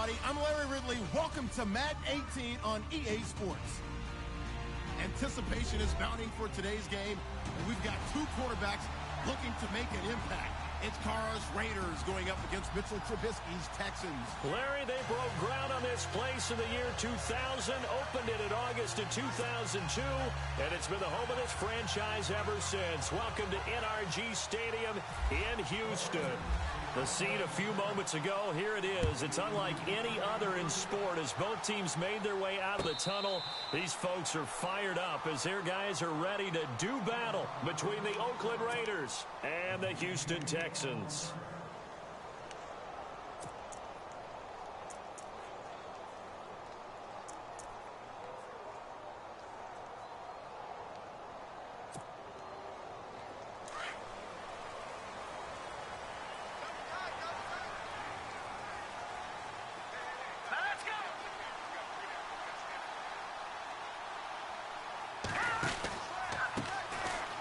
everybody. I'm Larry Ridley. Welcome to Madden 18 on EA Sports. Anticipation is mounting for today's game, and we've got two quarterbacks looking to make an impact. It's Carr's Raiders going up against Mitchell Trubisky's Texans. Larry, they broke ground on this place in the year 2000, opened it in August of 2002, and it's been the home of this franchise ever since. Welcome to NRG Stadium in Houston. The scene a few moments ago, here it is. It's unlike any other in sport as both teams made their way out of the tunnel. These folks are fired up as their guys are ready to do battle between the Oakland Raiders and the Houston Texans.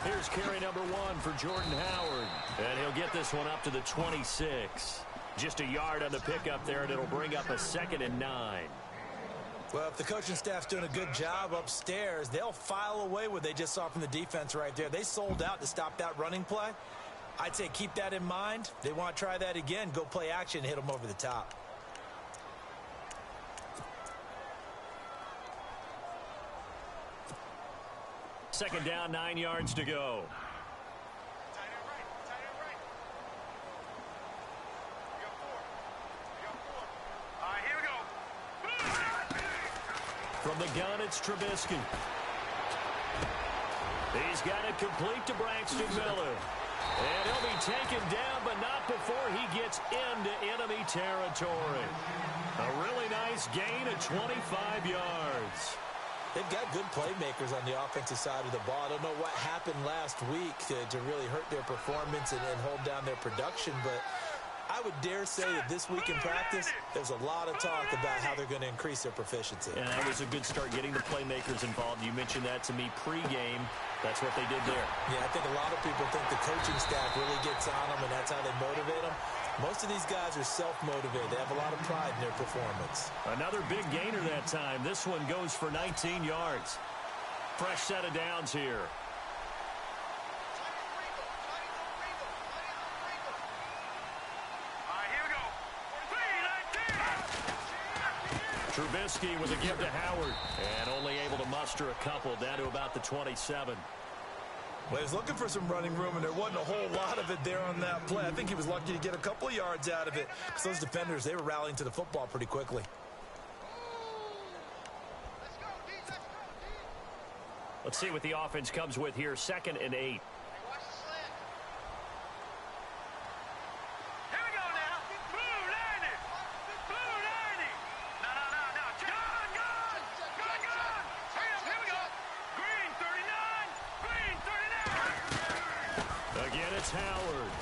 Here's carry number 1 for Jordan Howard. And he'll get this one up to the 26. Just a yard on the pickup there, and it'll bring up a 2nd and 9. Well, if the coaching staff's doing a good job upstairs, they'll file away what they just saw from the defense right there. They sold out to stop that running play. I'd say keep that in mind. They want to try that again. Go play action, hit them over the top. Second down, 9 yards to go. From the gun, it's Trubisky. He's got it complete to Braxton Miller. And he'll be taken down, but not before he gets into enemy territory. A really nice gain of 25 yards. They've got good playmakers on the offensive side of the ball. I don't know what happened last week to really hurt their performance and hold down their production, but I would dare say that this week in practice, there's a lot of talk about how they're going to increase their proficiency. And that was a good start getting the playmakers involved. You mentioned that to me pregame. That's what they did there. Yeah, I think a lot of people think the coaching staff really gets on them, and that's how they motivate them. Most of these guys are self-motivated. They have a lot of pride in their performance. Another big gainer that time. This one goes for 19 yards. Fresh set of downs here. Trubisky with a give to Howard. And only able to muster a couple down to about the 27. Well, he was looking for some running room, and there wasn't a whole lot of it there on that play. I think he was lucky to get a couple of yards out of it because those defenders, they were rallying to the football pretty quickly. Let's see what the offense comes with here. 2nd and 8. Howard.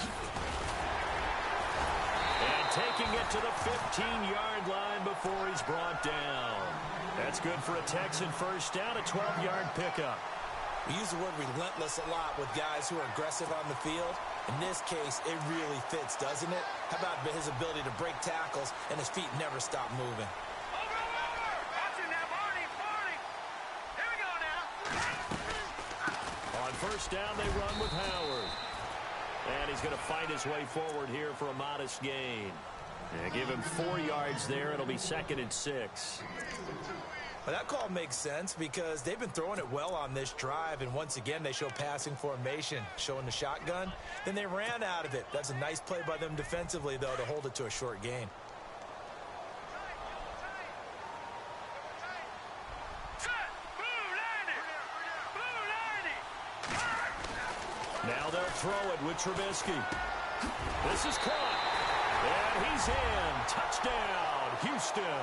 And taking it to the 15-yard line before he's brought down. That's good for a Texan first down, a 12-yard pickup. We use the word relentless a lot with guys who are aggressive on the field. In this case, it really fits, doesn't it? How about his ability to break tackles and his feet never stop moving? On first down, they run with Howard. And he's going to fight his way forward here for a modest gain. And give him 4 yards there. It'll be 2nd and 6. Well, that call makes sense because they've been throwing it well on this drive. And once again, they show passing formation, showing the shotgun. Then they ran out of it. That's a nice play by them defensively, though, to hold it to a short gain. Now they'll throw it with Trubisky. This is caught. And he's in. Touchdown, Houston.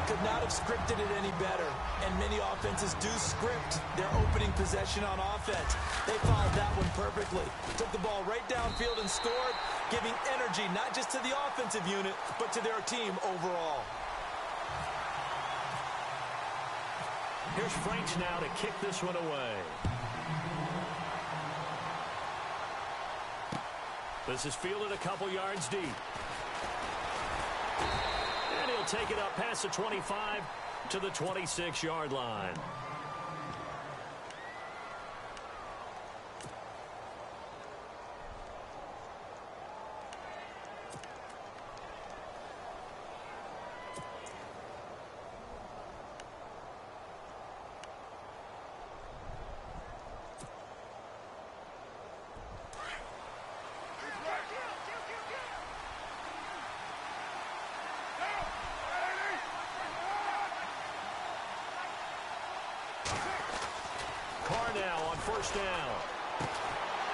Could not have scripted it any better. And many offenses do script their opening possession on offense. They followed that one perfectly. Took the ball right downfield and scored, giving energy not just to the offensive unit, but to their team overall. Here's French now to kick this one away. This is fielded a couple yards deep. And They'll take it up past the 25 to the 26-yard line. Now on first down.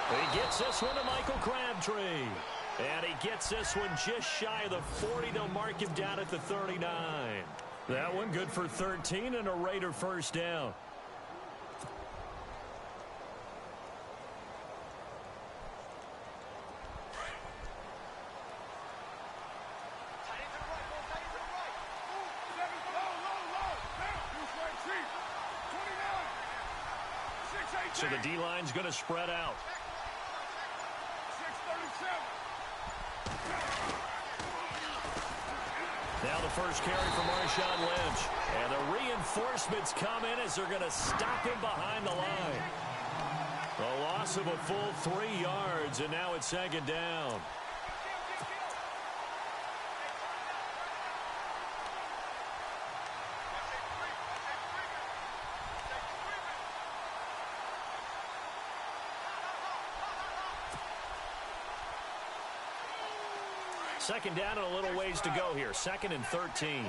He gets this one to Michael Crabtree. And he gets this one just shy of the 40. They'll mark him down at the 39. That one good for 13 and a Raider first down. So the D-line's going to spread out. Now the first carry for Marshawn Lynch. And the reinforcements come in as they're going to stop him behind the line. A loss of a full 3 yards, and now it's second down. Second down and a little ways to go here. 2nd and 13.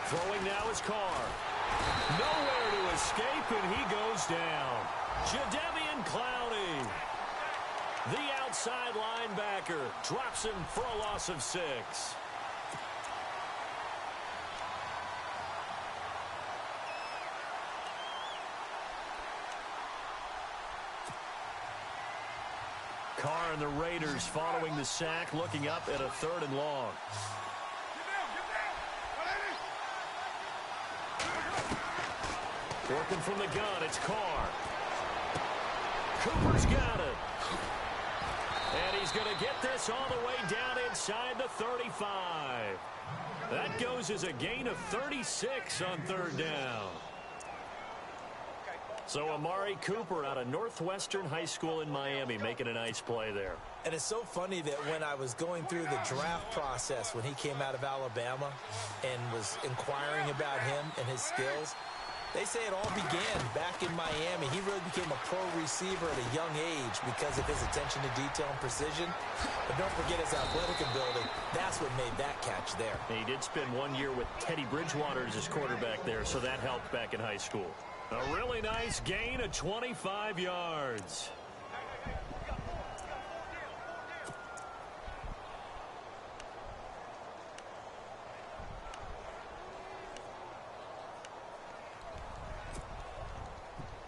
Throwing now is Carr. Nowhere to escape, and he goes down. Jadeveon Clowney, the outside linebacker, drops him for a loss of 6. Carr and the Raiders following the sack, looking up at a 3rd and long. Working from the gun, it's Carr. Cooper's got it. And he's going to get this all the way down inside the 35. That goes as a gain of 36 on 3rd down. So Amari Cooper out of Northwestern High School in Miami making a nice play there. And it's so funny that when I was going through the draft process when he came out of Alabama and was inquiring about him and his skills, they say it all began back in Miami. He really became a pro receiver at a young age because of his attention to detail and precision. But don't forget his athletic ability. That's what made that catch there. And he did spend 1 year with Teddy Bridgewater as his quarterback there, so that helped back in high school. A really nice gain of 25 yards.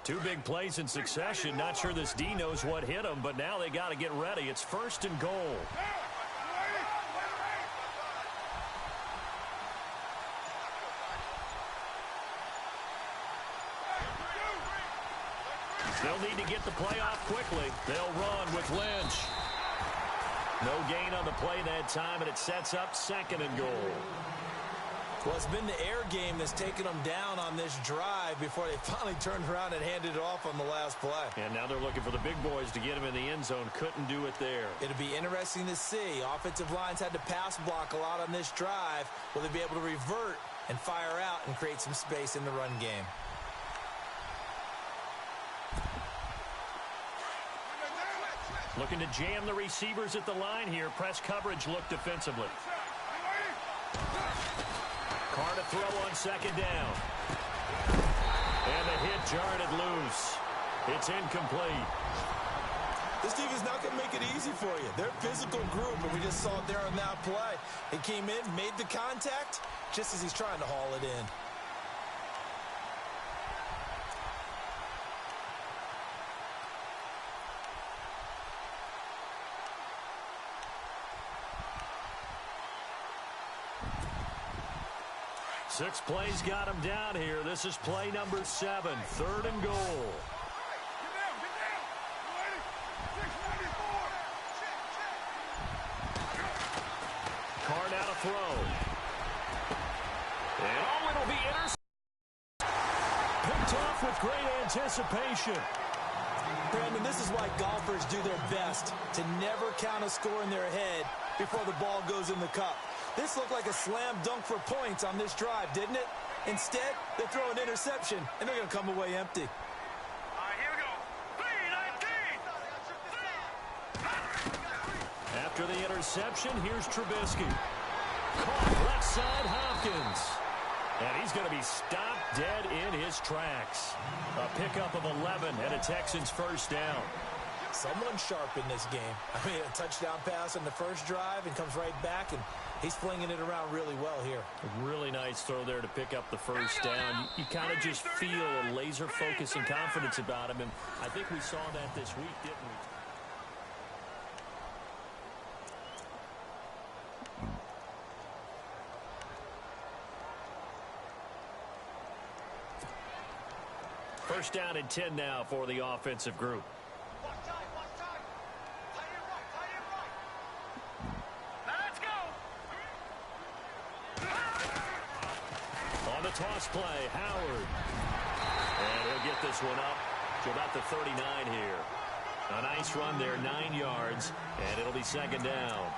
Two big plays in succession. Not sure this D knows what hit him, but now they got to get ready. It's 1st and goal. They'll need to get the play off quickly. They'll run with Lynch. No gain on the play that time, and it sets up 2nd and goal. Well, it's been the air game that's taken them down on this drive before they finally turned around and handed it off on the last play. And now they're looking for the big boys to get him in the end zone. Couldn't do it there. It'll be interesting to see. Offensive lines had to pass block a lot on this drive. Will they be able to revert and fire out and create some space in the run game? Looking to jam the receivers at the line here. Press coverage look defensively. Carr to throw on 2nd down. And the hit jarred it loose. It's incomplete. This team is not going to make it easy for you. They're a physical group, and we just saw it there on that play. He came in, made the contact, just as he's trying to haul it in. Six plays got him down here. This is play number 7, 3rd and goal. with great anticipation. Brandon, this is why golfers do their best to never count a score in their head before the ball goes in the cup. This looked like a slam dunk for points on this drive, didn't it? Instead, they throw an interception, and they're going to come away empty. All right, here we go. 3-19. After the interception, here's Trubisky. Caught left side Hopkins. And he's going to be stopped dead in his tracks. A pickup of 11 and a Texans first down. Someone sharp in this game. I mean, a touchdown pass on the first drive and comes right back, and he's flinging it around really well here. A really nice throw there to pick up the first down. You kind of just feel a laser focus and confidence about him, and I think we saw that this week, didn't we? First down and 10 now for the offensive group. Watch time. Tight end right. Now let's go. On the toss play, Howard. And he'll get this one up to about the 39 here. A nice run there, 9 yards, and it'll be second down.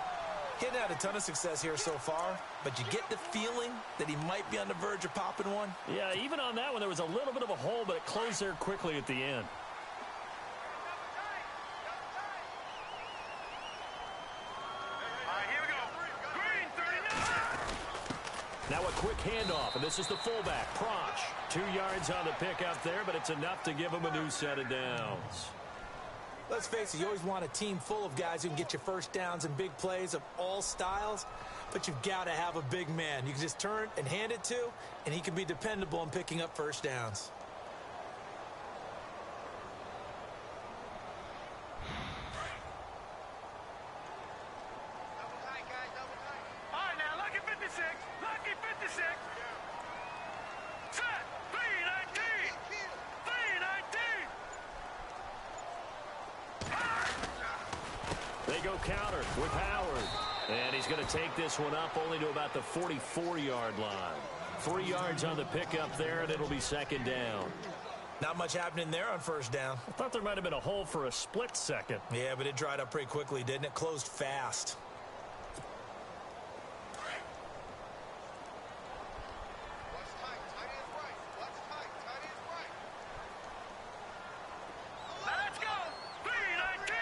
Getting had a ton of success here so far, but you get the feeling that he might be on the verge of popping one. Yeah, even on that one, there was a little bit of a hole, but it closed there quickly at the end. All right, here we go. Green, 39. Now a quick handoff, and this is the fullback, Proch. 2 yards on the pickup there, but it's enough to give him a new set of downs. Let's face it, you always want a team full of guys who can get you first downs and big plays of all styles, but you've got to have a big man you can just turn and hand it to, and he can be dependable in picking up first downs. Double tight, guys, double tight. All right, now, lucky 56. Lucky 56. Set. 3-19. 3-19. They go counter with Howard. And he's going to take this one up only to about the 44-yard line. 3 yards on the pickup there, and it'll be second down. Not much happening there on first down. I thought there might have been a hole for a split second. Yeah, but it dried up pretty quickly, didn't it? Closed fast. Watch tight. Tight end right. Watch tight. Tight end right. Now let's go. 3-19.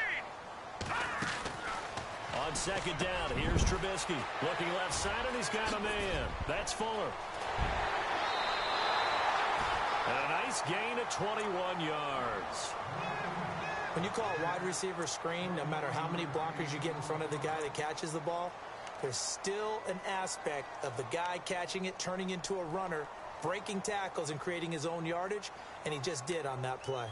On second down, here's Trubisky. Looking left side, and he's got a man. That's Fuller. And a nice gain of 21 yards. When you call a wide receiver screen, no matter how many blockers you get in front of the guy that catches the ball, there's still an aspect of the guy catching it, turning into a runner, breaking tackles and creating his own yardage, and he just did on that play.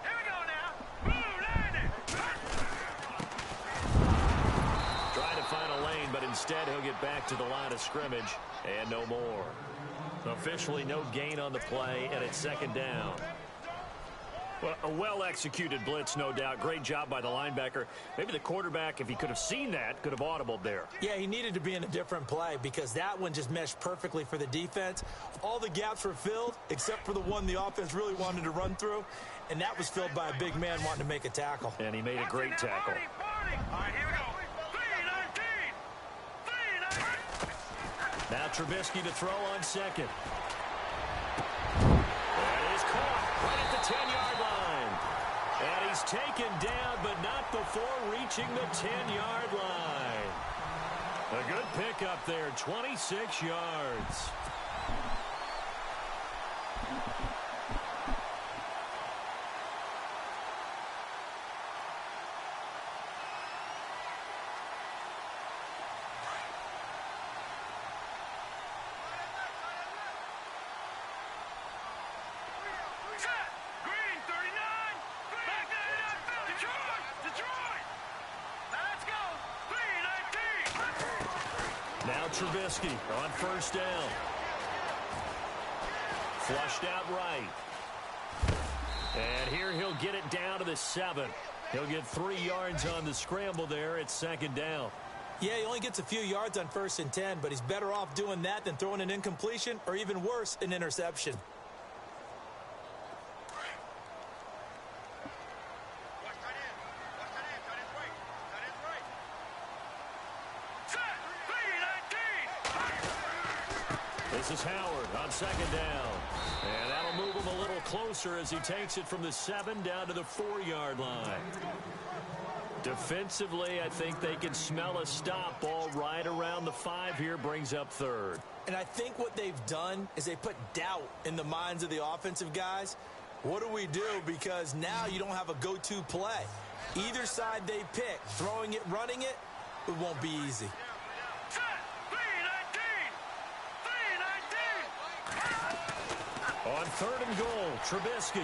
Here we go now. Blue landing. Trying to find a lane, but instead he'll get back to the line of scrimmage and no more. Officially no gain on the play, and it's second down. Well, a well-executed blitz, no doubt. Great job by the linebacker. Maybe the quarterback, if he could have seen that, could have audibled there. Yeah, he needed to be in a different play because that one just meshed perfectly for the defense. All the gaps were filled except for the one the offense really wanted to run through, and that was filled by a big man wanting to make a tackle. And he made a great tackle. All right, here we go. 3-19. Now Trubisky to throw on second. That is caught right at the 10-yard line. And he's taken down, but not before reaching the 10-yard line. A good pickup there, 26 yards. Set. Green, 39. Back Detroit. Now let's go. 3-19. Now Trubisky on first down. Flushed out right. And here he'll get it down to the 7. He'll get 3 yards on the scramble there. It's second down. Yeah, he only gets a few yards on 1st and 10, but he's better off doing that than throwing an incompletion or even worse, an interception. This is Howard on second down. And that'll move him a little closer as he takes it from the 7 down to the 4-yard line. Defensively, I think they can smell a stop. Ball right around the 5 here, brings up 3rd. And I think what they've done is they put doubt in the minds of the offensive guys. What do we do? Because now you don't have a go-to play. Either side they pick, throwing it, running it, it won't be easy. On 3rd and goal, Trubisky.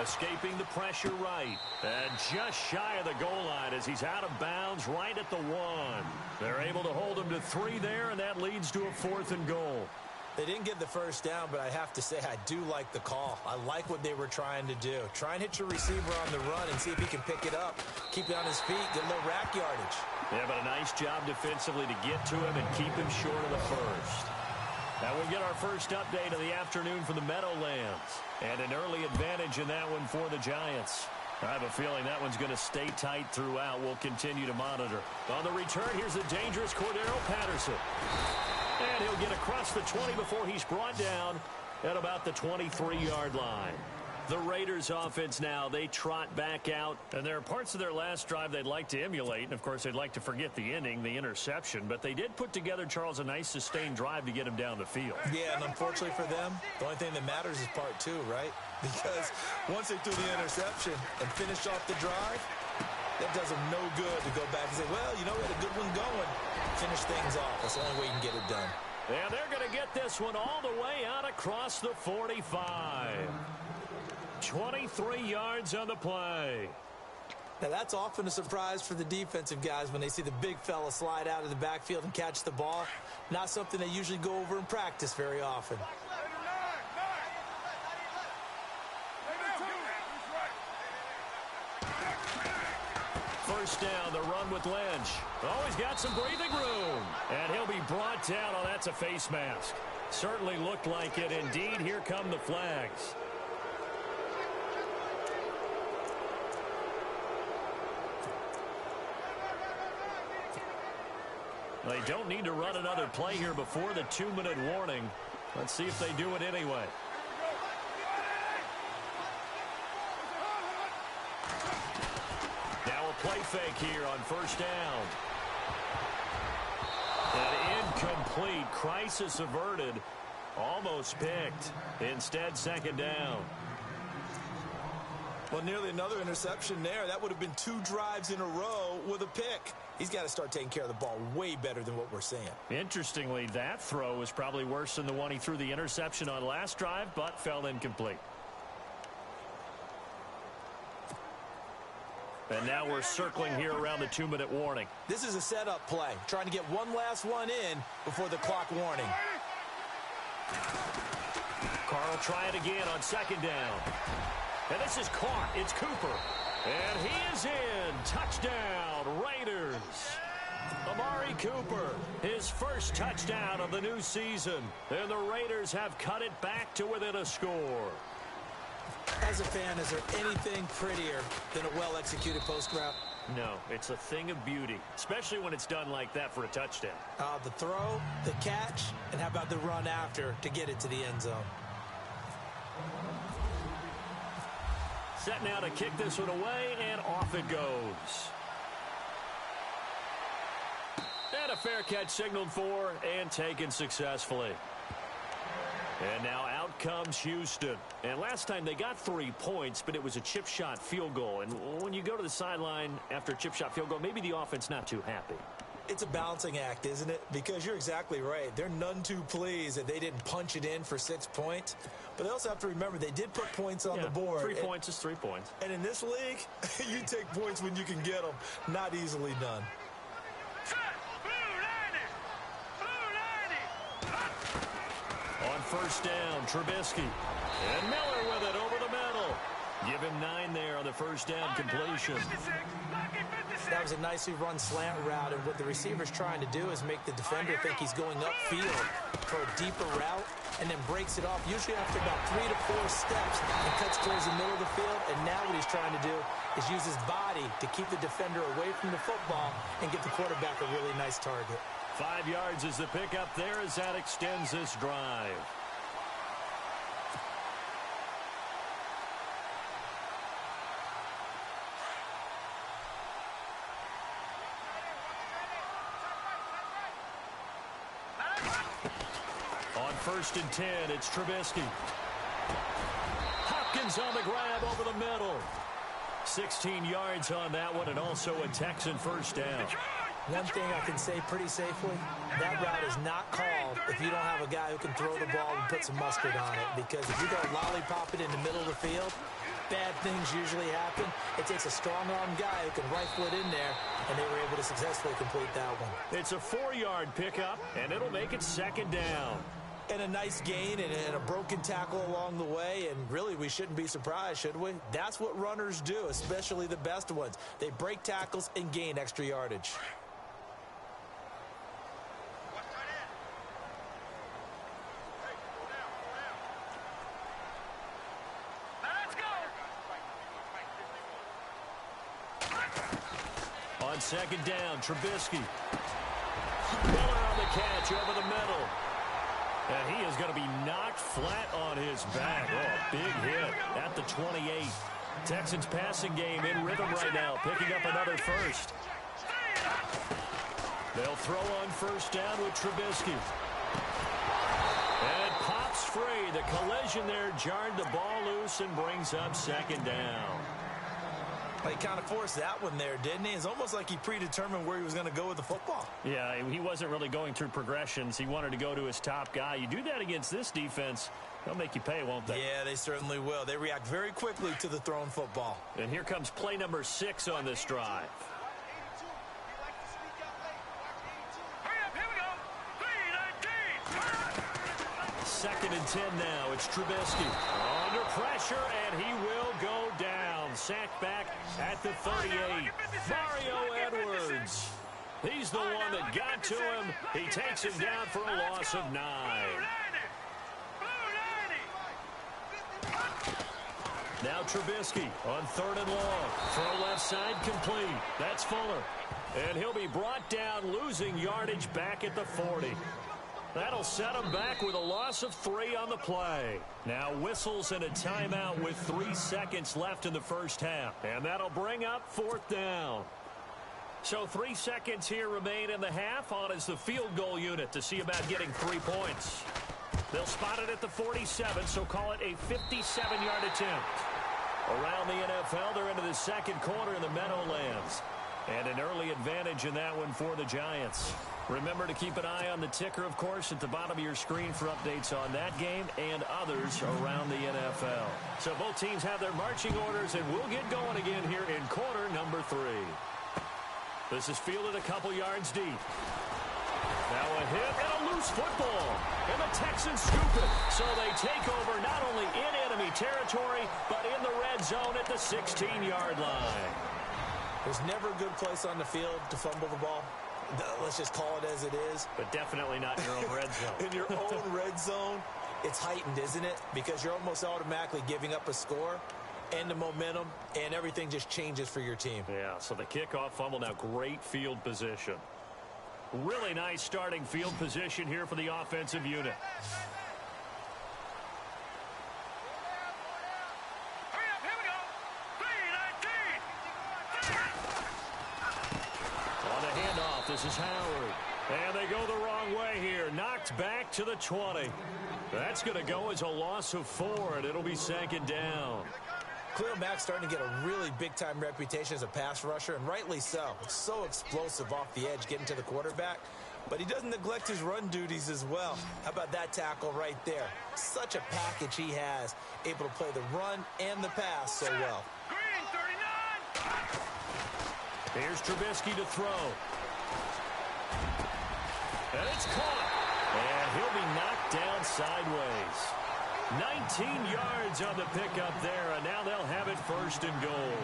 Escaping the pressure right. And just shy of the goal line as he's out of bounds right at the 1. They're able to hold him to 3 there, and that leads to a 4th and goal. They didn't get the first down, but I have to say I do like the call. I like what they were trying to do. Try and hit your receiver on the run and see if he can pick it up. Keep it on his feet, get a little rack yardage. Yeah, but a nice job defensively to get to him and keep him short of the first. Now we'll get our first update of the afternoon from the Meadowlands. And an early advantage in that one for the Giants. I have a feeling that one's going to stay tight throughout. We'll continue to monitor. On the return, here's the dangerous Cordero Patterson. And he'll get across the 20 before he's brought down at about the 23-yard line. The Raiders offense now, they trot back out. And there are parts of their last drive they'd like to emulate. And, of course, they'd like to forget the inning, the interception. But they did put together, Charles, a nice sustained drive to get him down the field. Yeah, and unfortunately for them, the only thing that matters is part 2, right? Because once they threw the interception and finished off the drive, that does them no good to go back and say, well, you know, we had a good one going. Finish things off. That's the only way you can get it done. And they're going to get this one all the way out across the 45. 23 yards on the play. Now, that's often a surprise for the defensive guys when they see the big fella slide out of the backfield and catch the ball. Not something they usually go over in practice very often. First down, the run with Lynch. Oh, he's got some breathing room. And he'll be brought down. Oh, that's a face mask. Certainly looked like it. Indeed, here come the flags. They don't need to run another play here before the 2-minute warning. Let's see if they do it anyway. Now a play fake here on first down. An incomplete. Crisis averted. Almost picked. Instead, second down. Well, nearly another interception there. That would have been 2 drives in a row with a pick. He's got to start taking care of the ball way better than what we're seeing. Interestingly, that throw was probably worse than the one he threw the interception on last drive, but fell incomplete. And now we're circling here around the 2-minute warning. This is a setup play, trying to get one last one in before the clock warning. Carl try it again on second down. And this is caught. It's Cooper. And he is in. Touchdown, Raiders. Amari Cooper, his first touchdown of the new season. And the Raiders have cut it back to within a score. As a fan, is there anything prettier than a well-executed post route? No, it's a thing of beauty, especially when it's done like that for a touchdown. The throw, the catch, and how about the run after to get it to the end zone? Set now to kick this one away, and off it goes. And a fair catch signaled for and taken successfully. And now out comes Houston. And last time they got 3 points, but it was a chip shot field goal. And when you go to the sideline after a chip shot field goal, maybe the offense not too happy. It's a balancing act, isn't it? Because you're exactly right. They're none too pleased that they didn't punch it in for 6 points. But they also have to remember they did put points on the board. 3 points is 3 points. And in this league, you take points when you can get them. Not easily done. On first down, Trubisky. And Miller with it over the middle. Give him 9 there on the first down completion. That was a nicely run slant route, and what the receiver's trying to do is make the defender think he's going upfield for a deeper route, and then breaks it off, usually after about 3 to 4 steps, and cuts towards the middle of the field. And now what he's trying to do is use his body to keep the defender away from the football and give the quarterback a really nice target. 5 yards is the pickup there as that extends this drive. On 1st and 10, it's Trubisky. Hopkins on the grab over the middle. 16 yards on that one, and also a Texan first down. One thing I can say pretty safely, that route is not called if you don't have a guy who can throw the ball and put some mustard on it. Because if you go lollipop it in the middle of the field, bad things usually happen. It takes a strong-arm guy who can rifle it in there, and they were able to successfully complete that one. It's a 4-yard pickup, and it'll make it 2nd down. And a nice gain and a broken tackle along the way, and really we shouldn't be surprised, should we? That's what runners do, especially the best ones. They break tackles and gain extra yardage. On 2nd down, Trubisky. Miller on the catch over the middle. And he is going to be knocked flat on his back. Oh, big hit at the 28. Texans passing game in rhythm right now, picking up another first. They'll throw on 1st down with Trubisky. And it pops free. The collision there jarred the ball loose and brings up 2nd down. He kind of forced that one there, didn't he? It's almost like he predetermined where he was going to go with the football. Yeah, he wasn't really going through progressions. He wanted to go to his top guy. You do that against this defense, they'll make you pay, won't they? Yeah, they certainly will. They react very quickly to the thrown football. And here comes play number 6 on this drive. Second and 10 now. It's Trubisky under pressure, and he will go down. Sacked back at the 38. Mario Edwards. He's the one that got to him. He takes him down for a loss of 9. Now Trubisky on 3rd and long. Throw left side complete. That's Fuller. And he'll be brought down, losing yardage back at the 40. That'll set him back with a loss of 3 on the play. Now whistles and a timeout with 3 seconds left in the first half. And that'll bring up 4th down. So 3 seconds here remain in the half. On is the field goal unit to see about getting 3 points. They'll spot it at the 47, so call it a 57-yard attempt. Around the NFL, they're into the 2nd quarter in the Meadowlands. And an early advantage in that one for the Giants. Remember to keep an eye on the ticker, of course, at the bottom of your screen for updates on that game and others around the NFL. So both teams have their marching orders, and we'll get going again here in quarter number 3. This is fielded a couple yards deep. Now a hit and a loose football. And the Texans scoop it. So they take over not only in enemy territory, but in the red zone at the 16-yard line. There's never a good place on the field to fumble the ball. Let's just call it as it is. But definitely not in your own red zone. In your own red zone, it's heightened, isn't it? Because you're almost automatically giving up a score and the momentum, and everything just changes for your team. Yeah, so the kickoff fumble, now great field position. Really nice starting field position here for the offensive unit. This is Howard. And they go the wrong way here. Knocked back to the 20. That's going to go as a loss of 4, and it'll be 2nd down. Khalil Mack's starting to get a really big-time reputation as a pass rusher, and rightly so. So explosive off the edge, getting to the quarterback. But he doesn't neglect his run duties as well. How about that tackle right there? Such a package he has, able to play the run and the pass so well. Here's Trubisky to throw. And it's caught. And he'll be knocked down sideways. 19 yards on the pickup there, and now they'll have it first and goal.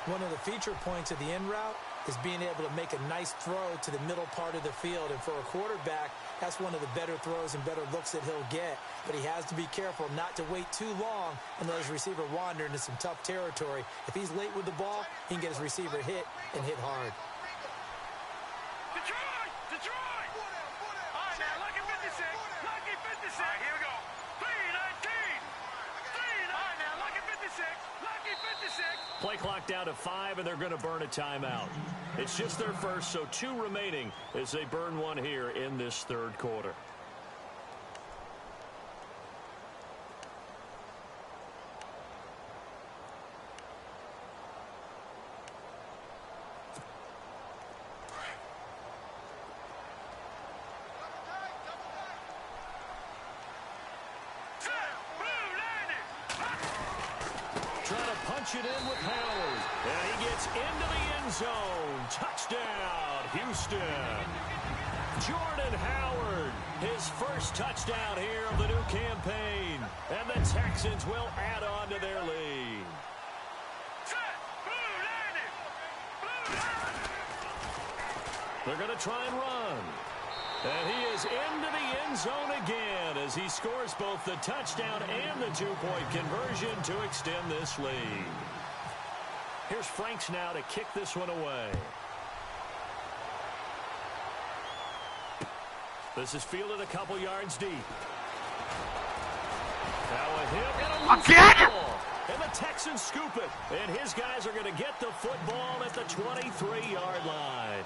One of the feature points of the in route is being able to make a nice throw to the middle part of the field. And for a quarterback, that's one of the better throws and better looks that he'll get. But he has to be careful not to wait too long and let his receiver wander into some tough territory. If he's late with the ball, he can get his receiver hit and hit hard. Detroit! Detroit! All right, now, lucky 56. Lucky 56. All right, here we go. 3-19. 3-19. All right, now, lucky 56. Lucky 56. Play clock down to 5, and they're going to burn a timeout. It's just their first, so 2 remaining as they burn one here in this third quarter. It in with Howard, and he gets into the end zone. Touchdown, Houston. Jordan Howard, his first touchdown here of the new campaign, and the Texans will add on to their lead. They're going to try and run. And he is into the end zone again as he scores both the touchdown and the 2-point conversion to extend this lead. Here's Franks now to kick this one away. This is fielded a couple yards deep. Now a hit and a loose ball. And the Texans scoop it. And his guys are going to get the football at the 23-yard line.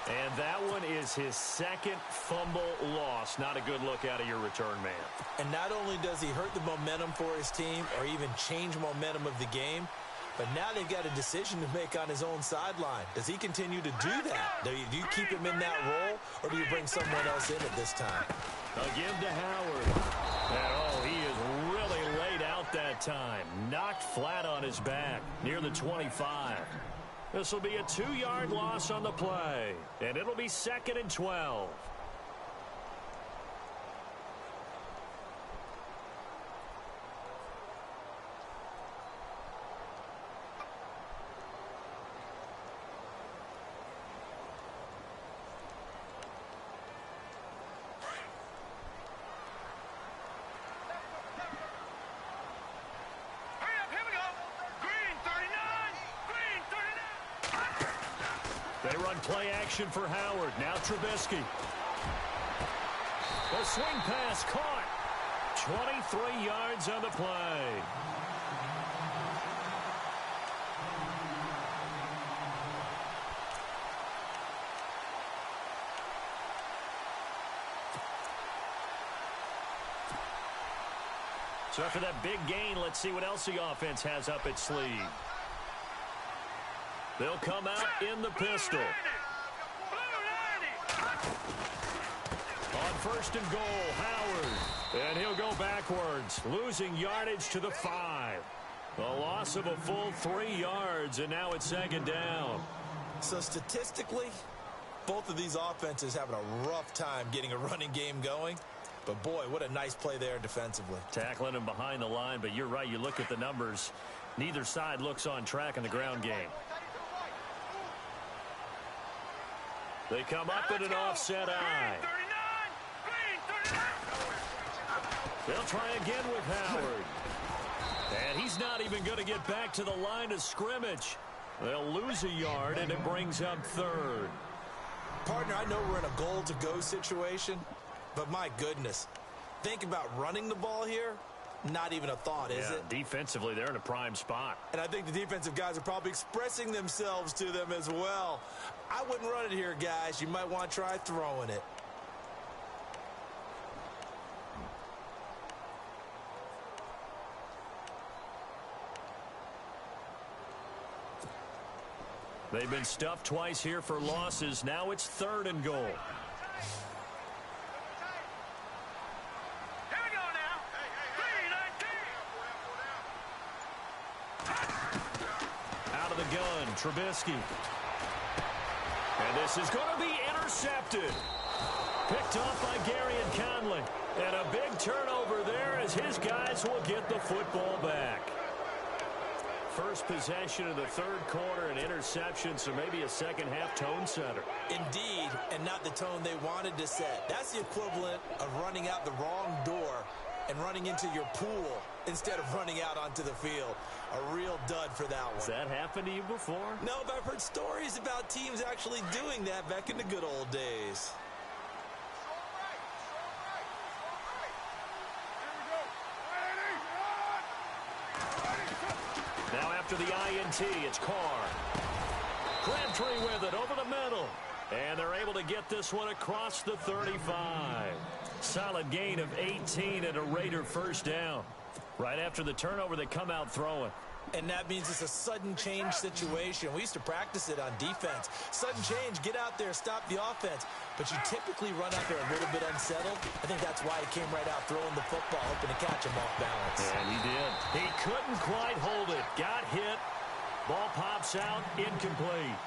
And that one is his second fumble loss. Not a good look out of your return man. And not only does he hurt the momentum for his team or even change momentum of the game, but now they've got a decision to make on his own sideline. Does he continue to do that? Do you keep him in that role, or do you bring someone else in at this time? They'll give to Howard. And, oh, he is really laid out that time. Knocked flat on his back near the 25. This will be a 2-yard loss on the play, and it'll be 2nd and 12. They run play action for Howard. Now Trubisky. The swing pass caught. 23 yards on the play. So after that big gain, let's see what else the offense has up its sleeve. They'll come out in the pistol. On 1st and goal, Howard. And he'll go backwards, losing yardage to the 5. A loss of a full 3 yards, and now it's 2nd down. So statistically, both of these offenses having a rough time getting a running game going. But, boy, what a nice play there defensively. Tackling him behind the line, but you're right. You look at the numbers. Neither side looks on track in the ground game. They come up in an offset eye. They'll try again with Howard. And he's not even going to get back to the line of scrimmage. They'll lose a yard, and it brings up 3rd. Partner, I know we're in a goal-to-go situation, but my goodness, think about running the ball here. Not even a thought, is it? Defensively, they're in a prime spot. And I think the defensive guys are probably expressing themselves to them as well. I wouldn't run it here, guys. You might want to try throwing it. They've been stuffed twice here for losses. Now it's 3rd and goal. Trubisky. And this is going to be intercepted. Picked off by Gary and Conley. And And a big turnover there as his guys will get the football back. First possession of the third quarter, an interception, so maybe a second-half tone setter. Indeed, and not the tone they wanted to set. That's the equivalent of running out the wrong door and running into your pool instead of running out onto the field. A real dud for that one. Has that happened to you before? No, but I've heard stories about teams actually doing that back in the good old days. Now after the INT, it's Carr. Crabtree with it over the middle. And they're able to get this one across the 35. Solid gain of 18 and a Raider first down. Right after the turnover, they come out throwing. And that means it's a sudden change situation. We used to practice it on defense. Sudden change, get out there, stop the offense. But you typically run out there a little bit unsettled. I think that's why he came right out throwing the football, hoping to catch him off balance. And he did. He couldn't quite hold it. Got hit. Ball pops out, incomplete.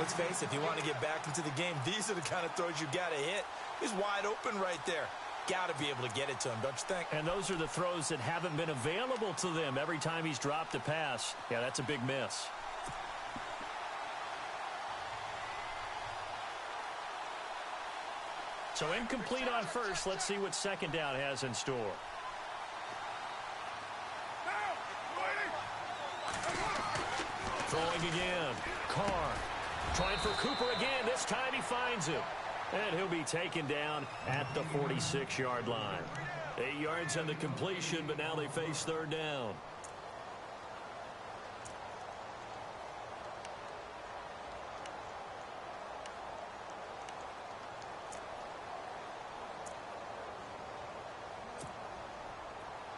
Let's face it, if you want to get back into the game, these are the kind of throws you got to hit. He's wide open right there. Got to be able to get it to him, don't you think? And those are the throws that haven't been available to them every time he's dropped a pass. Yeah, that's a big miss. So incomplete on first. Let's see what second down has in store. Throwing again. Carr trying for Cooper again. This time he finds him. And he'll be taken down at the 46-yard line. 8 yards on the completion, but now they face third down.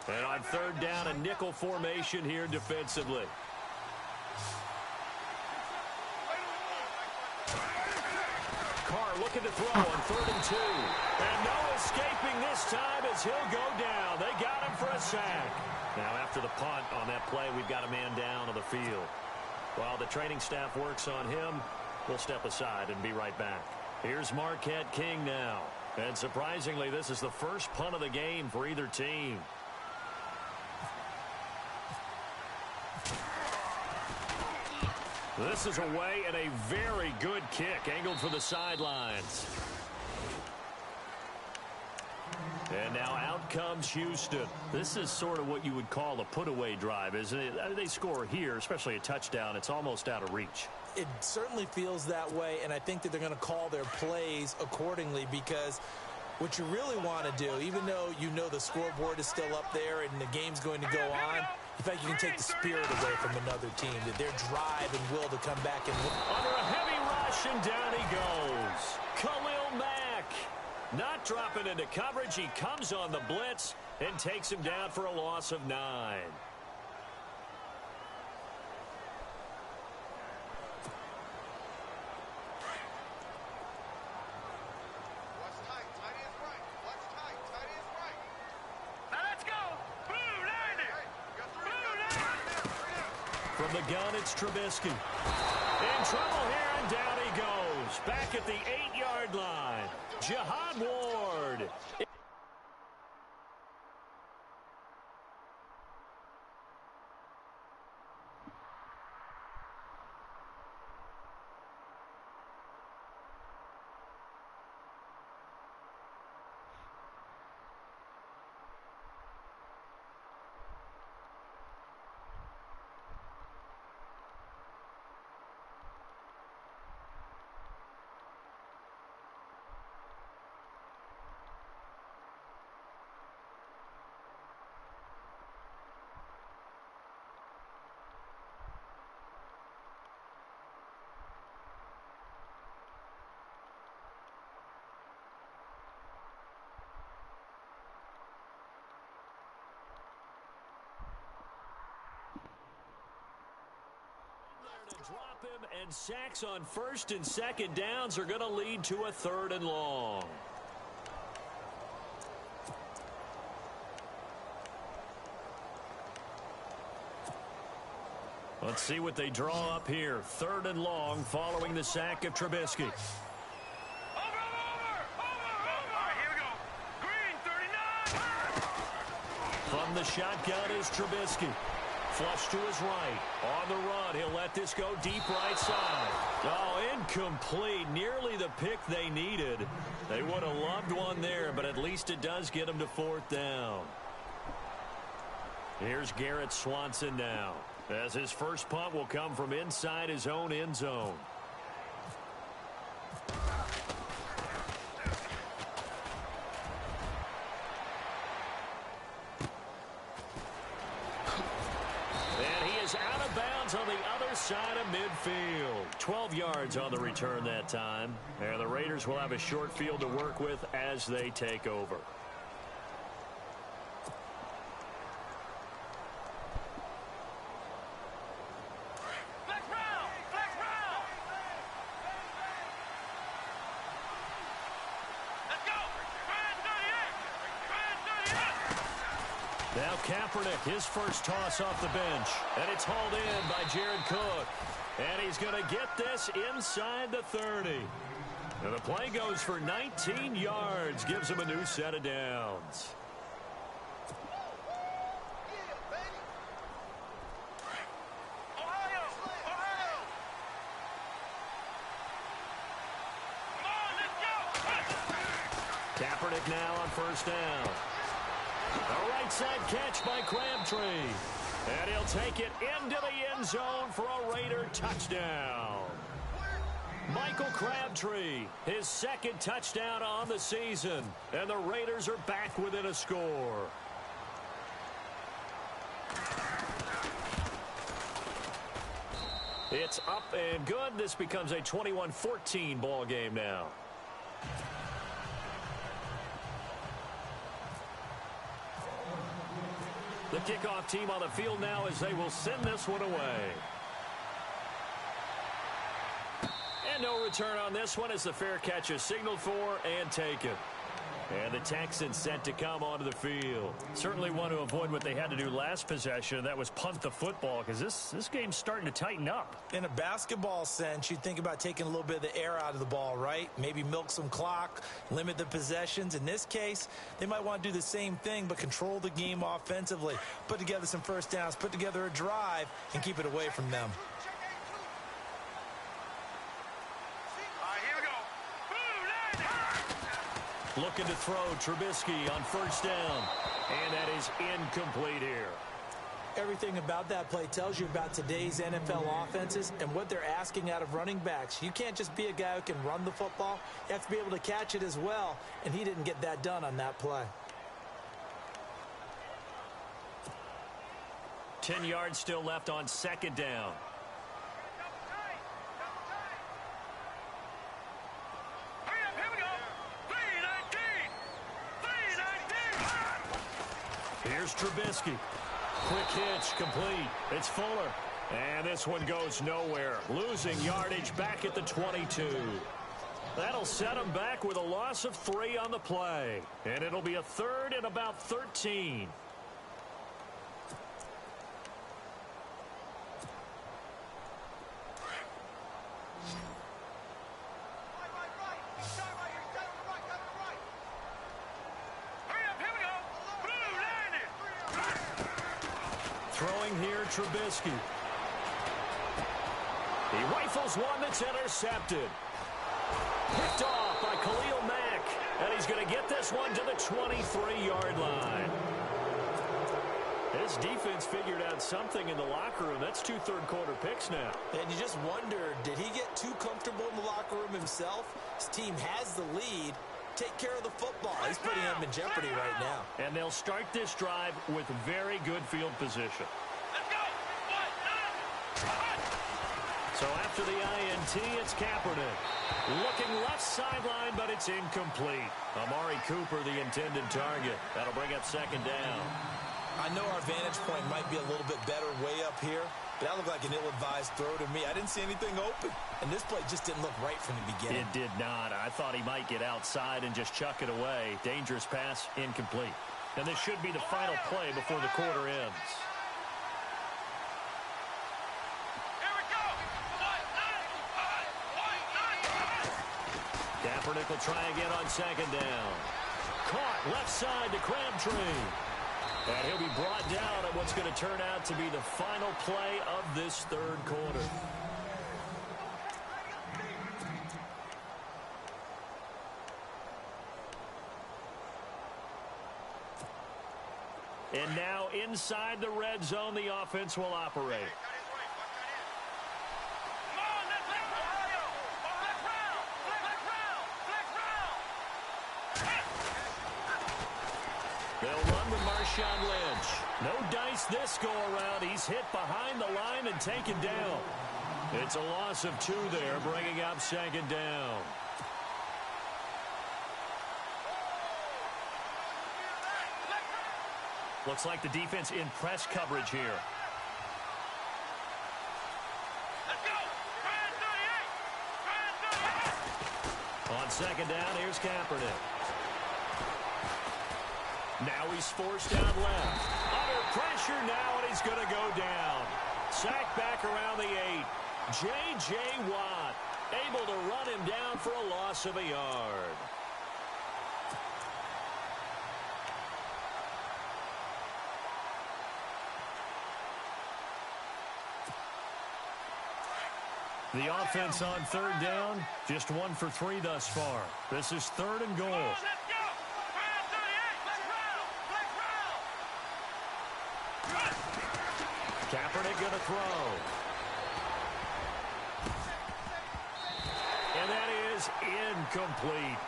And on third down, a nickel formation here defensively. Carr looking to throw on 3rd and 2. And no escaping this time as he'll go down. They got him for a sack. Now after the punt on that play, we've got a man down on the field. While the training staff works on him, we'll step aside and be right back. Here's Marquette King now. And surprisingly, this is the first punt of the game for either team. This is away and a very good kick angled for the sidelines. And now out comes Houston. This is sort of what you would call a put-away drive, isn't it? I mean, they score here, especially a touchdown. It's almost out of reach. It certainly feels that way, and I think that they're going to call their plays accordingly because what you really want to do, even though you know the scoreboard is still up there and the game's going to go on, in fact, you can take the spirit away from another team, that their drive and will to come back and win. Under a heavy rush, and down he goes. Khalil Mack not dropping into coverage. He comes on the blitz and takes him down for a loss of 9. From the gun, it's Trubisky. In trouble here, and down he goes. Back at the 8-yard line. Jihad Ward. Drop him, and sacks on 1st and 2nd downs are going to lead to a 3rd and long. Let's see what they draw up here. 3rd and long following the sack of Trubisky. Over! All right, here we go. From the shotgun is Trubisky. Flush to his right. On the run, he'll let this go deep right side. Oh, incomplete. Nearly the pick they needed. They would have loved one there, but at least it does get them to fourth down. Here's Garrett Swanson now, as his first punt will come from inside his own end zone. Out of bounds on the other side of midfield. 12 yards on the return that time. And the Raiders will have a short field to work with as they take over. Now Kaepernick, his first toss off the bench. And it's hauled in by Jared Cook. And he's going to get this inside the 30. And the play goes for 19 yards. Gives him a new set of downs. Kaepernick now on first down. A right side catch by Crabtree. And he'll take it into the end zone for a Raider touchdown. Michael Crabtree, his second touchdown on the season. And the Raiders are back within a score. It's up and good. This becomes a 21-14 ball game now. The kickoff team on the field now as they will send this one away. And no return on this one as the fair catch is signaled for and taken. And the Texans set to come onto the field. Certainly want to avoid what they had to do last possession. That was punt the football, because this game's starting to tighten up. In a basketball sense, you think about taking a little bit of the air out of the ball, right? Maybe milk some clock, limit the possessions. In this case, they might want to do the same thing, but control the game offensively. Put together some first downs, put together a drive, and keep it away from them. Looking to throw Trubisky on first down. And that is incomplete here. Everything about that play tells you about today's NFL offenses and what they're asking out of running backs. You can't just be a guy who can run the football. You have to be able to catch it as well, and he didn't get that done on that play. 10 yards still left on second down. Here's Trubisky. Quick hitch, complete. It's Fuller. And this one goes nowhere. Losing yardage back at the 22. That'll set him back with a loss of 3 on the play. And it'll be a third and about 13. Throwing here, Trubisky. He rifles one that's intercepted. Picked off by Khalil Mack. And he's going to get this one to the 23-yard line. This defense figured out something in the locker room. That's 2 third-quarter picks now. And you just wonder, did he get too comfortable in the locker room himself? His team has the lead. Take care of the football. He's putting them in jeopardy right now. And they'll start this drive with very good field position. Let's go. So after the INT, it's Kaepernick. Looking left sideline, but it's incomplete. Amari Cooper, the intended target. That'll bring up second down. I know our vantage point might be a little bit better way up here, but that looked like an ill-advised throw to me. I didn't see anything open, and this play just didn't look right from the beginning. It did not. I thought he might get outside and just chuck it away. Dangerous pass, incomplete. And this should be the final play before the quarter ends. Kaepernick will try again on second down. caught. Left side to Crabtree. And he'll be brought down at what's going to turn out to be the final play of this third quarter. And now inside the red zone, the offense will operate. They'll run with Marshawn Lynch. No dice this go-around. He's hit behind the line and taken down. It's a loss of 2 there, bringing up second down. Looks like the defense in press coverage here. Let's go! On second down, here's Kaepernick. Now he's forced out left. Under pressure now, and he's going to go down. Sacked back around the 8. J.J. Watt able to run him down for a loss of a yard. The offense on third down, just 1 for 3 thus far. This is 3rd and goal. Let's go! Kaepernick going to throw. And that is incomplete.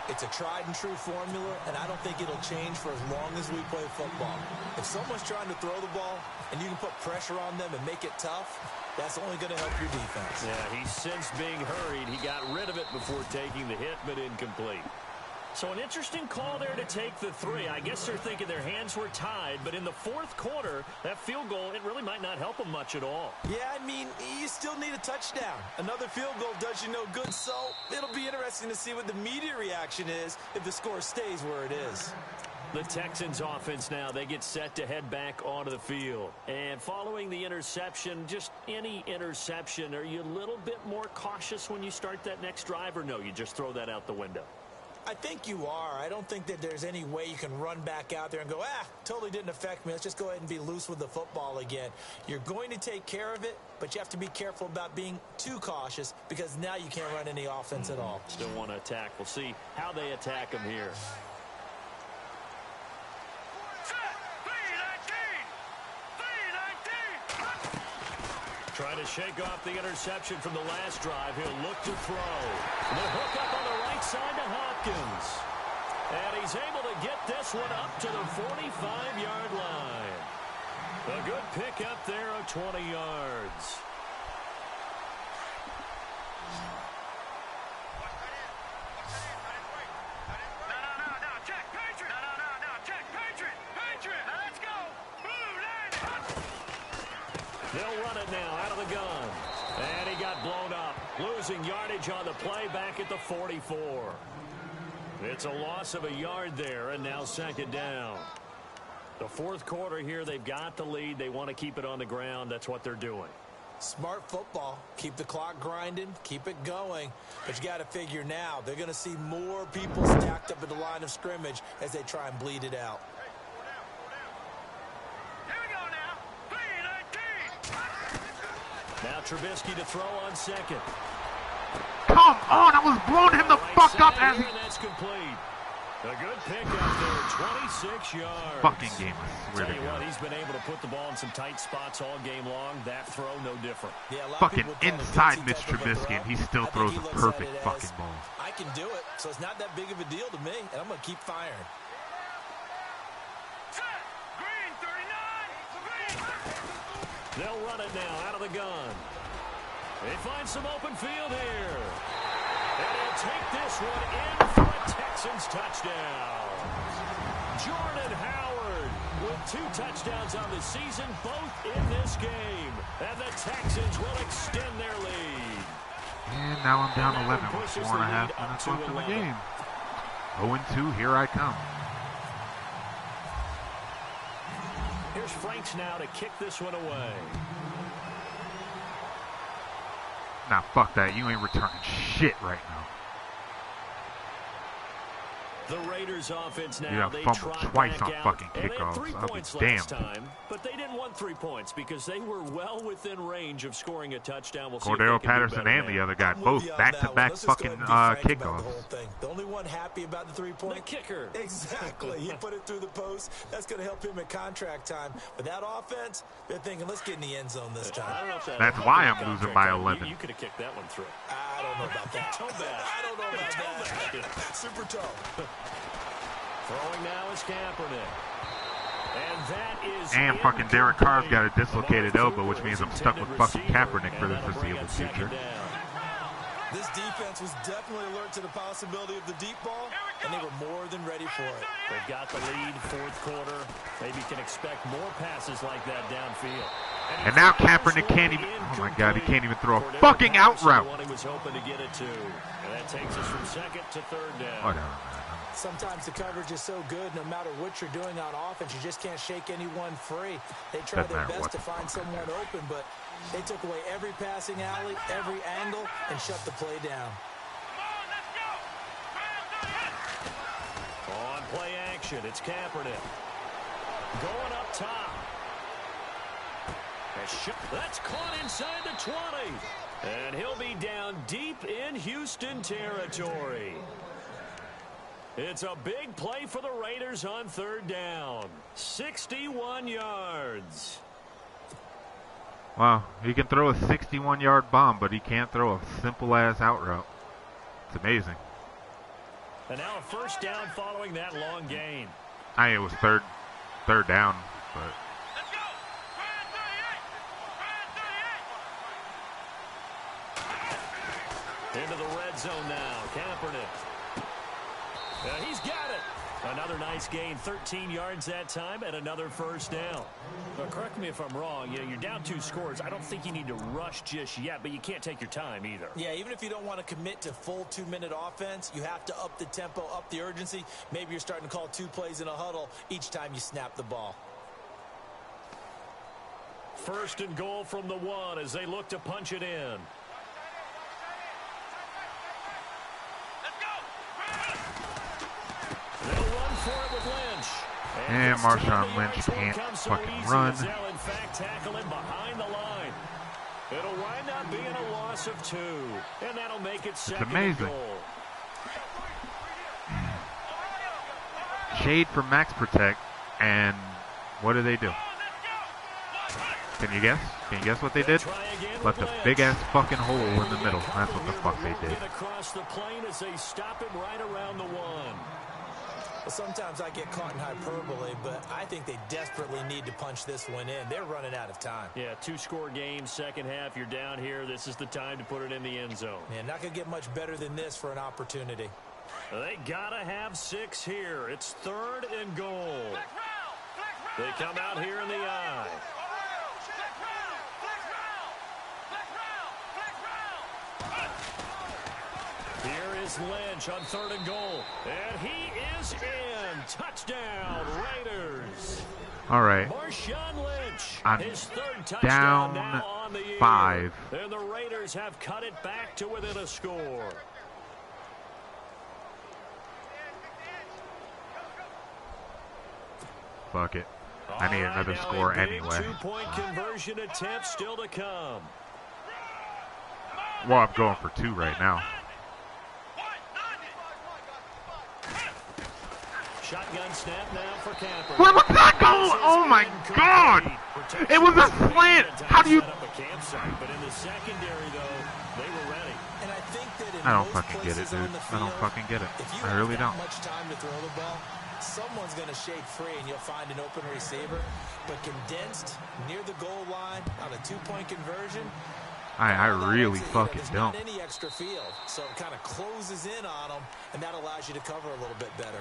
It's a tried-and-true formula, and I don't think it'll change for as long as we play football. If someone's trying to throw the ball, and you can put pressure on them and make it tough, that's only going to help your defense. Yeah, he's since being hurried. He got rid of it before taking the hit, but incomplete. So an interesting call there to take the 3. I guess they're thinking their hands were tied, but in the 4th quarter, that field goal, it really might not help them much at all. Yeah, I mean, you still need a touchdown. Another field goal does you no good, so it'll be interesting to see what the media reaction is if the score stays where it is. The Texans offense now, they get set to head back onto the field. And following the interception, just any interception, are you a little bit more cautious when you start that next drive, or no, you just throw that out the window? I think you are. I don't think that there's any way you can run back out there and go, totally didn't affect me. Let's just go ahead and be loose with the football again. You're going to take care of it, but you have to be careful about being too cautious because now you can't run any offense at all. Still want to attack. We'll see how they attack him here. Trying to shake off the interception from the last drive. He'll look to throw. The hook up on the right side to Hopkins. And he's able to get this one up to the 45-yard line. A good pickup there of 20 yards. No, check, Patriot! No, check, Patriot! Now let's go! They'll run it now out of the gun. And he got blown up. Losing yardage on the play back at the 44. It's a loss of a yard there, and now second down. The 4th quarter here, they've got the lead. They want to keep it on the ground. That's what they're doing. Smart football. Keep the clock grinding. Keep it going. But you got to figure now, they're going to see more people stacked up at the line of scrimmage as they try and bleed it out. Now Trubisky to throw on second. Come on, I was blowing him the fuck up as he... And that's complete. A good pickup there, 26 yards. Fucking game, I swear Tell to you what, God. he's been able to put the ball in some tight spots all game long. That throw, no different. Yeah, Fucking inside Mitch Trubisky, and he still throws a perfect fucking ball. I can do it, so it's not that big of a deal to me, and I'm going to keep firing. They'll run it now out of the gun. They find some open field here. And he'll take this one in for a Texans touchdown. Jordan Howard with 2 touchdowns on the season, both in this game. And the Texans will extend their lead. And now I'm down 11 with 4.5 minutes left in the game. 0-2, here I come. Here's Franks now to kick this one away. Nah, fuck that. You ain't returning shit right now. The Raiders offense now, Yeah, they fumbled trot twice back on out, fucking and they had 3 kickoffs. I'll be points damned. last time, but they didn't want 3 points because they were well within range of scoring a touchdown. We'll see if they Cordero can do Patterson better and the now. other guy, I'm with both you on back-to-back that one. Let's just go fucking ahead and be frank about the whole kickoffs. thing. The only one happy about the 3 The point kicker. Exactly. He put it through the post. That's going to help him at contract time. But that offense, they're thinking, let's get in the end zone this time. I don't know if that That's why I'm losing by 11. You could have kicked that one through. I don't know about that. Toe bad. I don't know about that. Super toe. Throwing now is Kaepernick. And that is And fucking Derek Carr's got a dislocated elbow, which means I'm stuck with fucking Kaepernick for the foreseeable future. This defense was definitely alert to the possibility of the deep ball, and they were more than ready for it. They've got the lead, fourth quarter. Maybe can expect more passes like that downfield. And now Kaepernick can't even, oh my God, he can't even throw a fucking out route. He was hoping to get it to. And that takes us from second to third down. Whatever, man. Sometimes the coverage is so good, no matter what you're doing on offense, you just can't shake anyone free. They try Doesn't their matter best what to the find fuck someone open, but they took away every passing alley, every angle, and shut the play down. On play action, it's Kaepernick. Going up top. That's caught inside the 20. And he'll be down deep in Houston territory. It's a big play for the Raiders on third down. 61 yards. Wow, he can throw a 61-yard bomb, but he can't throw a simple-ass out route. It's amazing. And now a first down following that long gain. I mean, it was third down, but... Let's go! Ryan 38! Into the red zone now. Kaepernick. He's got it. Another nice gain, 13 yards that time, and another first down. Now, correct me if I'm wrong. You're down 2 scores. I don't think you need to rush just yet, but you can't take your time either. Yeah, even if you don't want to commit to full 2-minute offense, you have to up the tempo, up the urgency. Maybe you're starting to call 2 plays in a huddle each time you snap the ball. First and goal from the 1 as they look to punch it in. They'll run for it with Lynch. And Marshawn Lynch can't fucking run. They'll in fact tackle him behind the line. It'll wind up being a loss of 2, and that'll make it second and goal. Shade for Max Protect, and what do they do? Can you guess? Can you guess what they did? Left a big-ass fucking hole in the middle. That's what the fuck they did. Across the plane as they stop him right around the 1. Well, sometimes I get caught in hyperbole, but I think they desperately need to punch this one in. They're running out of time. Yeah, 2-score game, second half. You're down here. This is the time to put it in the end zone. Yeah, not going to get much better than this for an opportunity. They got to have 6 here. It's third and goal. They come out here in the I. Here is Lynch on third and goal. And he is in. Touchdown, Raiders. All right. Marshawn Lynch, I'm his third touchdown down now on the year. 5. And the Raiders have cut it back to within a score. Fuck it. I need another score anyway. 2-point conversion attempt still to come. Well, I'm going for 2 right now. Shotgun snap now for Kaepernick. Where was that goal? Oh my God! It was a slant. How do you? Set up a campsite, but in the secondary though, they were ready. And I think that in I don't most fucking get it, places on dude. the I don't field, fucking get it. if you I really have don't. that much time to throw the ball, someone's going to shake free and you'll find an open receiver. But condensed near the goal line on a 2-point conversion, I really fucking there's don't. not any extra field, so it kind of closes in on them, and that allows you to cover a little bit better.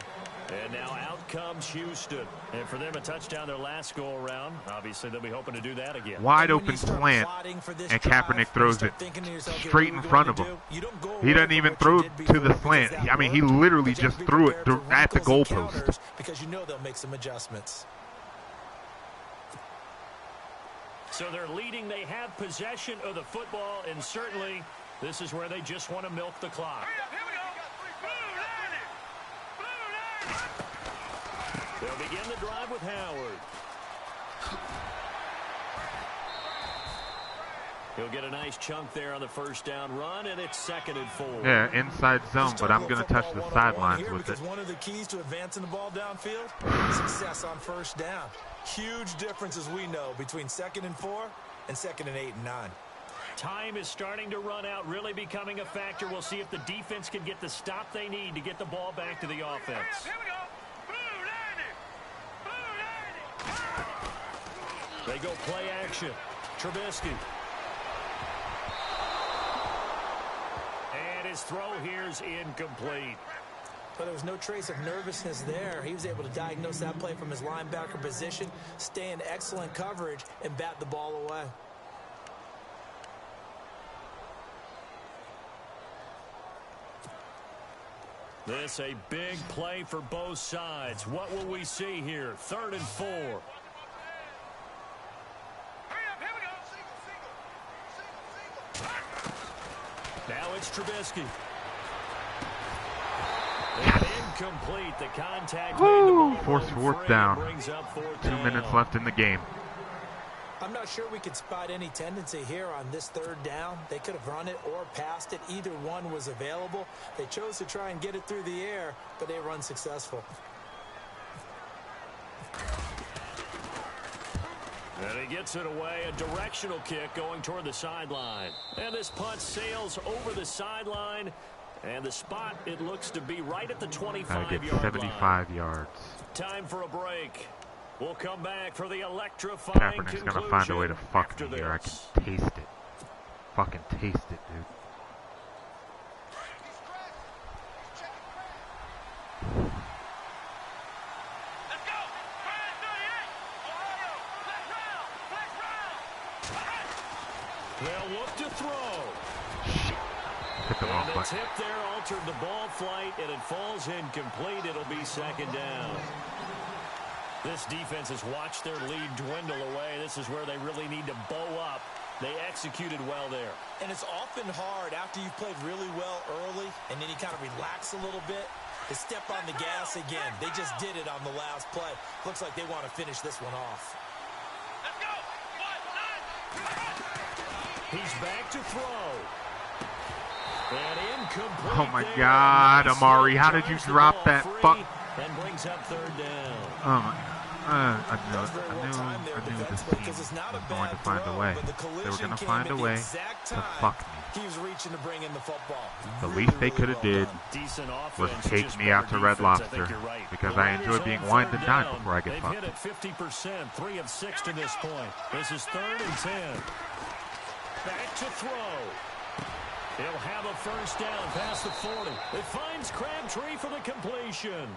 And now out comes Houston. And for them, a touchdown their last go-around. Obviously, they'll be hoping to do that again. Wide open slant, and Kaepernick throws it straight in front of him. He doesn't even throw to the slant. I mean, he literally just threw it at the goalpost. Because you know they'll make some adjustments. So they're leading. They have possession of the football, and certainly this is where they just want to milk the clock. Here we go. Blue 90. Blue They'll begin the drive with Howard. He'll get a nice chunk there on the first down run, and it's 2nd and 4. Yeah, inside zone, but I'm going to touch the sidelines with it. One of the keys to advancing the ball downfield, success on first down. Huge difference, as we know, between 2nd and 4 and 2nd and 8 and 9. Time is starting to run out, really becoming a factor. We'll see if the defense can get the stop they need to get the ball back to the offense. Here we go. Blue 90. Blue 90. They go play action. Trubisky. And his throw here's incomplete. But there was no trace of nervousness there. He was able to diagnose that play from his linebacker position, stay in excellent coverage, and bat the ball away. This a big play for both sides. What will we see here? 3rd and 4. Hurry up, here we go. Now it's Trubisky. And incomplete. The contact made the ball Forced run fourth free. down. Brings up 4th 2 down. minutes left in the game. I'm not sure we could spot any tendency here on this 3rd down. They could have run it or passed it. Either one was available. They chose to try and get it through the air, but they were unsuccessful. And he gets it away. A directional kick going toward the sideline. And this punt sails over the sideline. And the spot, it looks to be right at the 25-yard Get line. 75 yards. Time for a break. We'll come back for the electrifying Kaepernick's conclusion. going to find a way to fuck after me here. I can this. taste it. Fucking taste it, dude. Let's go. Fire 38. Ohio. Flex round. They'll look to throw. Hit the wrong And the button. tip there altered the ball flight, and it falls incomplete. It'll be 2nd down. This defense has watched their lead dwindle away. This is where they really need to bow up. They executed well there. And it's often hard after you've played really well early and then you kind of relax a little bit to step on the gas again. They just did it on the last play. Looks like they want to finish this one off. Let's go. 1-9. He's back to throw. And incomplete. Oh my there. God, Nice Amari, how throw. did you Drives the drop ball that free fuck? And brings up 3rd down. I That's very well timed there knew this defensively, team because it's not a was going bad to find a throw, way. but the They were collision going to came find a at the way exact to time fuck me. he was reaching to bring in the football. The Really, least they really could have well did done. Decent was offense, take just me out to better Red defense. I Lobster think you're right. because The I Raiders enjoy on being wined 3rd and dined down. before I get They've fucked. hit at 50%, 3 of 6 to this point. This is 3rd and 10. Back to throw. He'll have a first down past the 40. It finds Crabtree for the completion.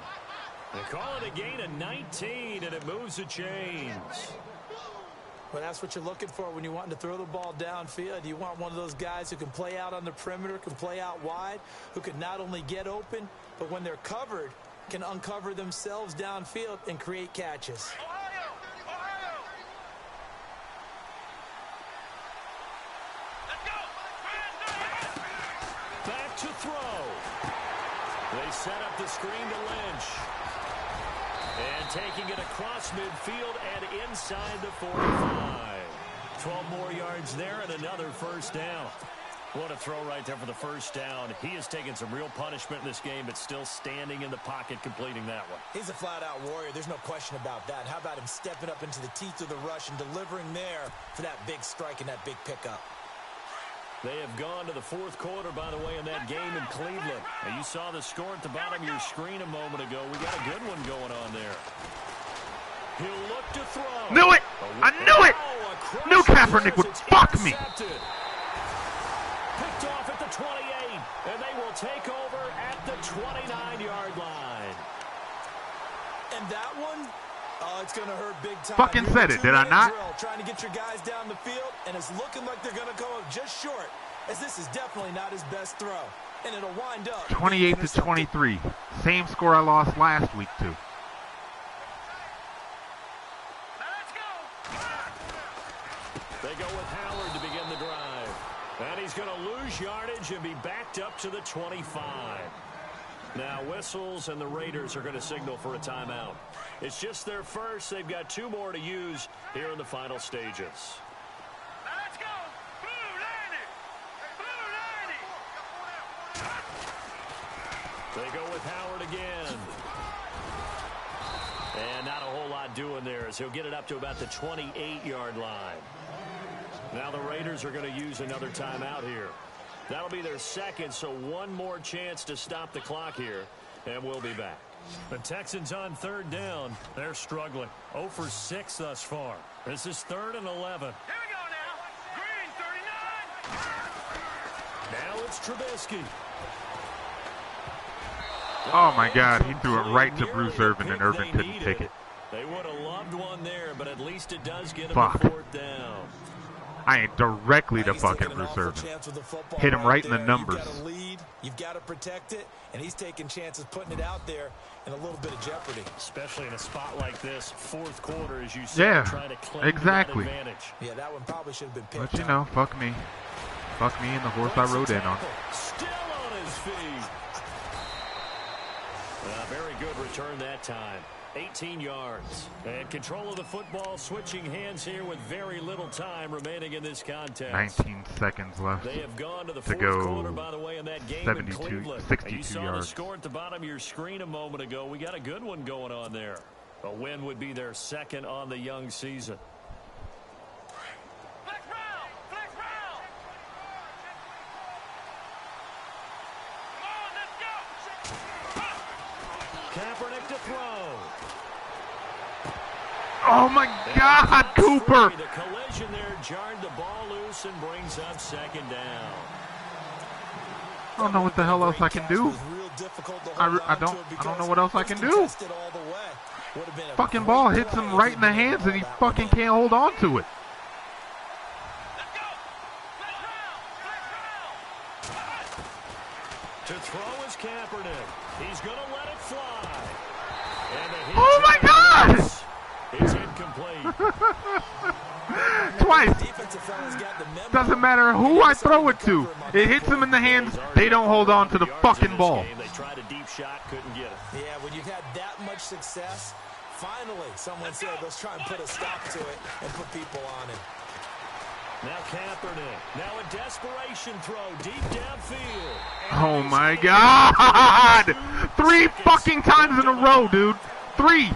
They call it a gain of 19, and it moves the chains. Well, that's what you're looking for when you're wanting to throw the ball downfield. You want one of those guys who can play out on the perimeter, can play out wide, who can not only get open, but when they're covered, can uncover themselves downfield and create catches. Ohio. Ohio. Let's go. Fire 38. Back to throw. They set up the screen to Lynch. And taking it across midfield and inside the 45. 12 more yards there and another first down. What a throw right there for the first down. He has taken some real punishment in this game, but still standing in the pocket completing that one. He's a flat-out warrior. There's no question about that. How about him stepping up into the teeth of the rush and delivering there for that big strike and that big pickup? They have gone to the 4th quarter, by the way, in that game in Cleveland. And you saw the score at the bottom of your screen a moment ago. We got a good one going on there. He'll look to throw. Knew it! I knew it! Knew Kaepernick would fuck me! Picked off at the 28, and they will take over at the 29-yard line. And that one, it's going to hurt big time. Fucking You're said in a it, did I two-minute not? drill, trying to get your guys down the field, and it's looking like they're going to come up just short, as this is definitely not his best throw. And it'll wind up 28 to 23. Same score I lost last week, too. They go with Howard to begin the drive. And he's going to lose yardage and be backed up to the 25. Now whistles, and the Raiders are going to signal for a timeout. It's just their first. They've got 2 more to use here in the final stages. Now let's go. Blue 90. Blue 90. They go with Howard again. And not a whole lot doing there as he'll get it up to about the 28-yard line. Now the Raiders are going to use another timeout here. That'll be their second, so one more chance to stop the clock here, and we'll be back. The Texans on 3rd down. They're struggling. 0 for 6 thus far. This is 3rd and 11. Here we go now. Green 39. Now it's Trubisky. Oh my God, he threw it right to Bruce Irvin, and Irvin couldn't take it. They would have loved one there, but at least it does get him Fuck. a 4th down. I ain't directly to fucking Bruce Irvin. Hit him right in the numbers. You've got a lead, you've got to protect it, and he's taking chances putting it out there in a little bit of jeopardy. Especially in a spot like this, 4th quarter, as you said, trying to claim exactly. that advantage. Yeah, that one probably should have been picked. But you know, fuck me. Fuck me and the horse I rode in on. Still on his feet. Very good return that time. 18 yards. And control of the football, switching hands here with very little time remaining in this contest. 19 seconds left They have gone to the to 4th go. quarter, by the way, in that game 72, in Cleveland. 62 you saw yards. the score at the bottom of your screen a moment ago. We got a good one going on there. A win would be their 2nd on the young season. Flex round. Flex round. Come on, let's go. Kaepernick to throw. Oh my God, Cooper! The collision there jarred the ball loose and brings up 2nd down. I don't know what the hell else I can do. I don't know what else I can do. Fucking ball hits him right in the hands and he fucking can't hold on to it. Let's go. Flex round. To throw is Kaepernick. He's going to let it fly. And the hit Oh my God! is incomplete. Twice. Doesn't matter who I throw it to. It hits them in the hands. They don't hold on to the fucking ball. They tried a deep shot, couldn't get it. Yeah, when you've had that much success, finally someone said, let's try and put a stop to it and put people on it. Now Kaepernick. Now a desperation throw deep downfield. Oh my God! 3 fucking times in a row, dude. 3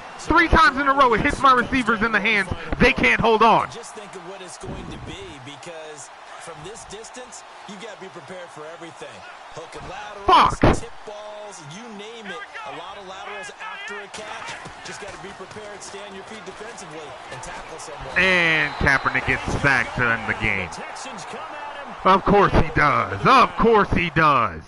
times in a row. It hits my receivers in the hands. They can't hold on. Just think of what it's going to be, because from this distance, you got to be prepared for everything. Hook and laterals, Fuck. tip balls, you name it. A lot of laterals after a catch. Just got to be prepared, stay on your feet defensively, and tackle someone. And Kaepernick gets sacked to end the game. Texans come at him. Of course he does. Of course he does.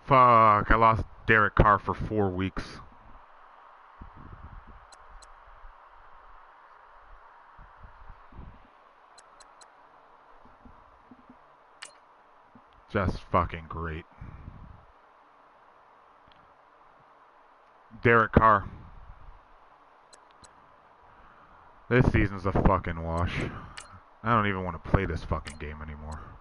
Fuck, I lost Derek Carr for 4 weeks. Just fucking great. Derek Carr. This season's a fucking wash. I don't even want to play this fucking game anymore.